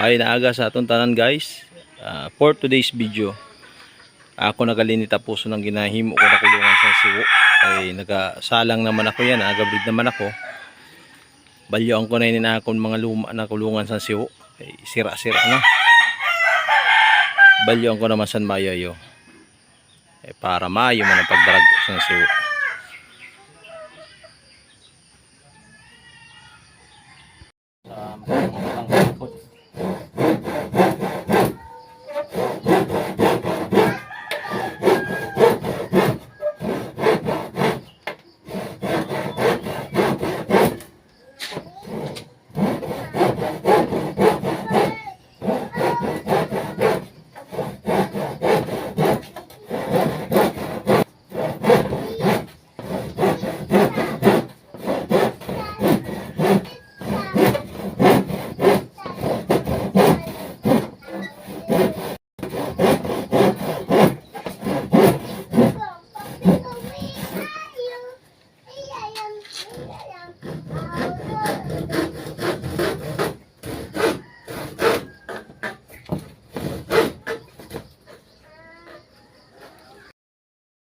Ay naaga sa atong tanan guys. For today's video, ako nagalinita puso ng ginahimo ko na kulungan sa siwo. Ay nagasalang naman ako yan, agabrid naman ako. Balyoan ko na yun na akong mga luma na kulungan sa siwo. Ay sira-sira na. Balyoan ko naman sa mayayo. Ay para mayo man ang pagdarag sa siwo.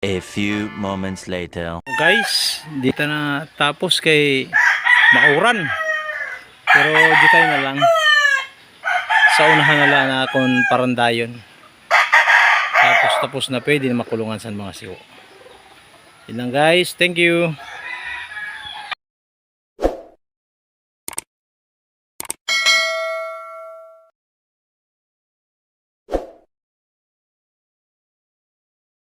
A few moments later. Guys, dito na tapos kay mauran. Pero dito na lang. Sa unahan na lang na akong parandayon. Tapos na pwede na makulungan sa mga siwo. Yun lang guys, thank you.